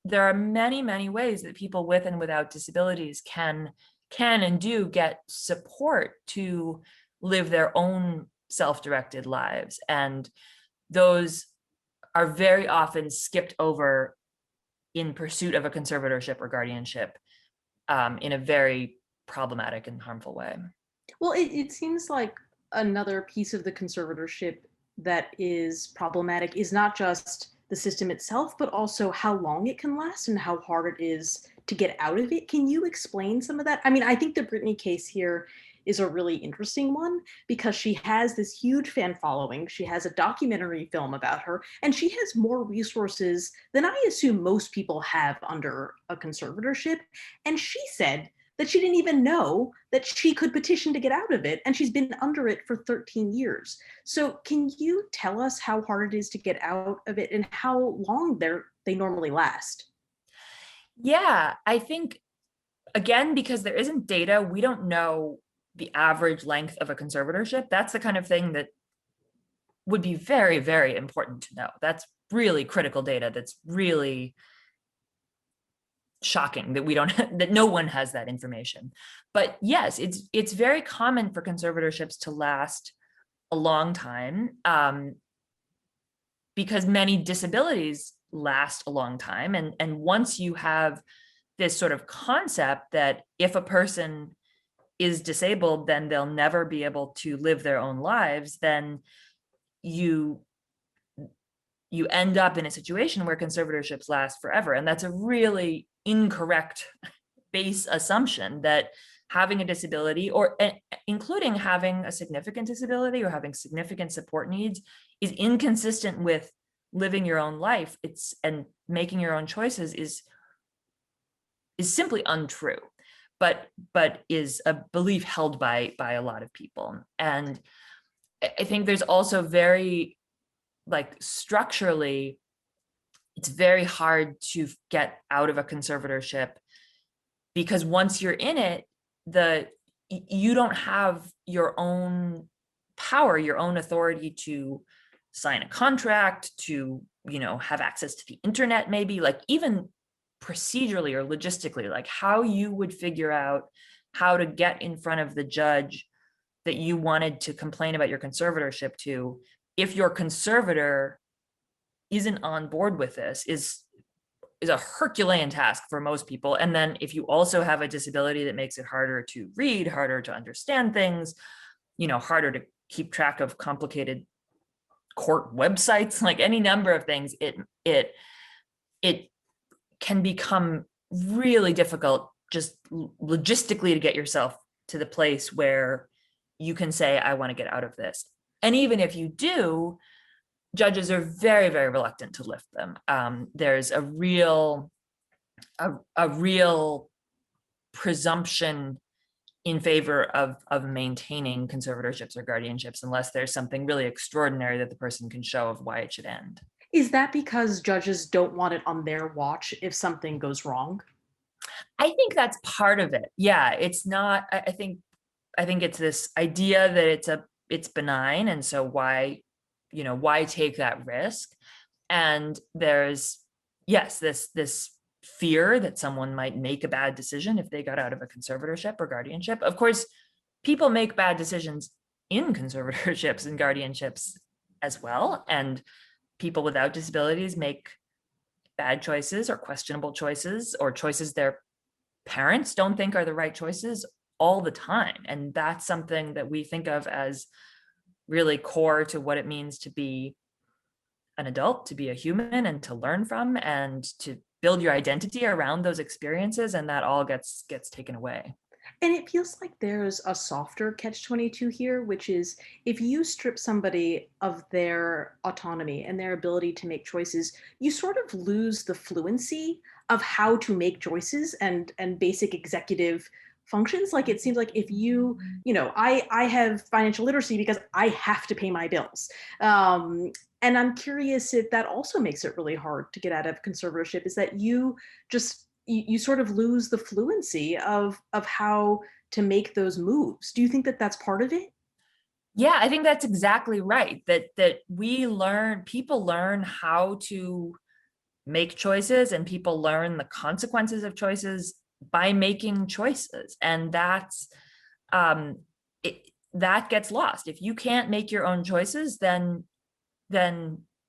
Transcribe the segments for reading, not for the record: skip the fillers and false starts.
there are many, many ways that people with and without disabilities can and do get support to live their own self-directed lives. And those are very often skipped over in pursuit of a conservatorship or guardianship in a very problematic and harmful way. Well, it seems like another piece of the conservatorship that is problematic is not just the system itself, but also how long it can last and how hard it is to get out of it. Can you explain some of that? I mean, I think the Britney case here is a really interesting one because she has this huge fan following. She has a documentary film about her, and she has more resources than I assume most people have under a conservatorship. And she said that she didn't even know that she could petition to get out of it, and she's been under it for 13 years. So can you tell us how hard it is to get out of it and how long they normally last? Yeah, I think, again, because there isn't data, we don't know the average length of a conservatorship. That's the kind of thing that would be very, very important to know. That's really critical data. That's really shocking that we don't that no one has that information. But yes, it's very common for conservatorships to last a long time because many disabilities last a long time. And once you have this sort of concept that if a person is disabled, then they'll never be able to live their own lives, then you end up in a situation where conservatorships last forever. And that's a really incorrect base assumption that having a disability, or including having a significant disability or having significant support needs, is inconsistent with living your own life. And making your own choices is simply untrue, but is a belief held by a lot of people. And I think there's also very, like, structurally, it's very hard to get out of a conservatorship because once you're in it, you don't have your own power, your own authority to sign a contract, to, have access to the internet, maybe, like, even procedurally or logistically, like how you would figure out how to get in front of the judge that you wanted to complain about your conservatorship to, if your conservator isn't on board with this, is a Herculean task for most people. And then if you also have a disability that makes it harder to read, harder to understand things, harder to keep track of complicated court websites, like any number of things, it can become really difficult just logistically to get yourself to the place where you can say, I want to get out of this. And even if you do, judges are very, very reluctant to lift them. There's a real presumption in favor of maintaining conservatorships or guardianships unless there's something really extraordinary that the person can show of why it should end. Is that because judges don't want it on their watch if something goes wrong? I think that's part of it. Yeah, it's not, I think it's this idea that it's benign, and so why take that risk? And there's, yes, this fear that someone might make a bad decision if they got out of a conservatorship or guardianship. Of course, people make bad decisions in conservatorships and guardianships as well, and people without disabilities make bad choices or questionable choices or choices their parents don't think are the right choices all the time. And that's something that we think of as really core to what it means to be an adult, to be a human, and to learn from and to build your identity around those experiences. And that all gets taken away. And it feels like there's a softer catch-22 here, which is if you strip somebody of their autonomy and their ability to make choices, you sort of lose the fluency of how to make choices and basic executive functions. Like it seems like if I have financial literacy because I have to pay my bills. And I'm curious if that also makes it really hard to get out of conservatorship, is that you sort of lose the fluency of how to make those moves. Do you think that that's part of it? Yeah, I think that's exactly right. That people learn how to make choices, and people learn the consequences of choices by making choices. And um, that gets lost. If you can't make your own choices, then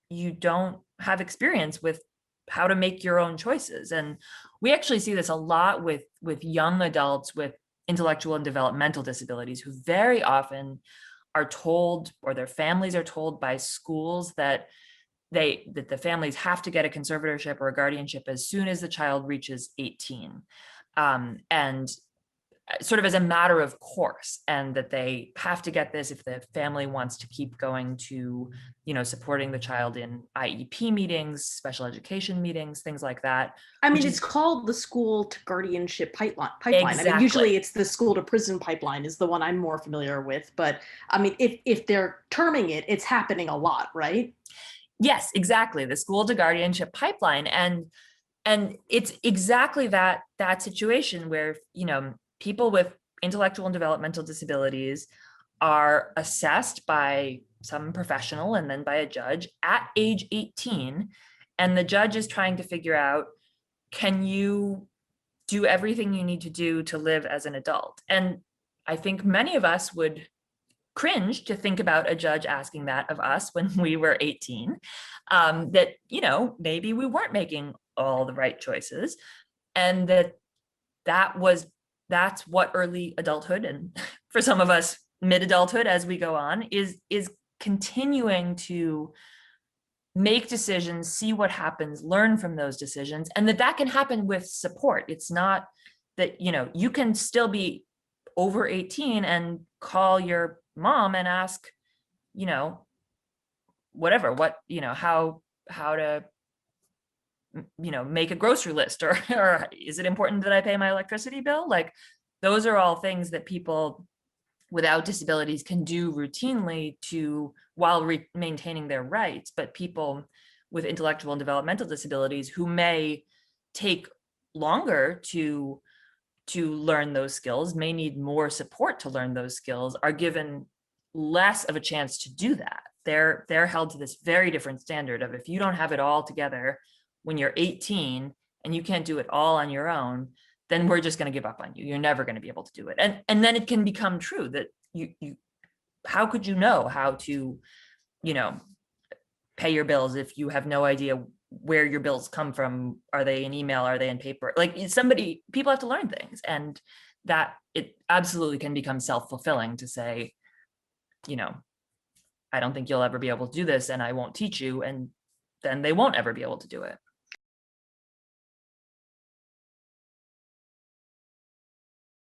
you don't have experience with how to make your own choices. And we actually see this a lot with young adults with intellectual and developmental disabilities, who very often are told, or their families are told by schools, that the families have to get a conservatorship or a guardianship as soon as the child reaches 18. And sort of as a matter of course, and that they have to get this if the family wants to keep going to, supporting the child in IEP meetings, special education meetings, things like that. I Which mean, is it's called the school to guardianship pipeline. I mean, exactly. usually it's the school to prison pipeline is the one I'm more familiar with. But I mean, if they're terming it, it's happening a lot, right? Yes, exactly. The school to guardianship pipeline. And it's exactly that situation where, people with intellectual and developmental disabilities are assessed by some professional and then by a judge at age 18. And the judge is trying to figure out, can you do everything you need to do to live as an adult? And I think many of us would cringe to think about a judge asking that of us when we were 18, that, maybe we weren't making all the right choices, and that's what early adulthood, and for some of us mid-adulthood as we go on, is continuing to make decisions, see what happens, learn from those decisions, and that can happen with support. It's not that, you can still be over 18 and call your mom and ask, whatever, how to, make a grocery list, or or is it important that I pay my electricity bill? Like, those are all things that people without disabilities can do routinely to, while maintaining their rights. But people with intellectual and developmental disabilities, who may take longer to learn those skills, may need more support to learn those skills, are given less of a chance to do that. They're held to this very different standard of, if you don't have it all together when you're 18 and you can't do it all on your own, then we're just going to give up on you. You're never going to be able to do it. And then it can become true that you how could you know how to, you know, pay your bills if you have no idea where your bills come from? Are they in email? Are they in paper? Like, people have to learn things, and that it absolutely can become self-fulfilling to say, I don't think you'll ever be able to do this, and I won't teach you, and then they won't ever be able to do it.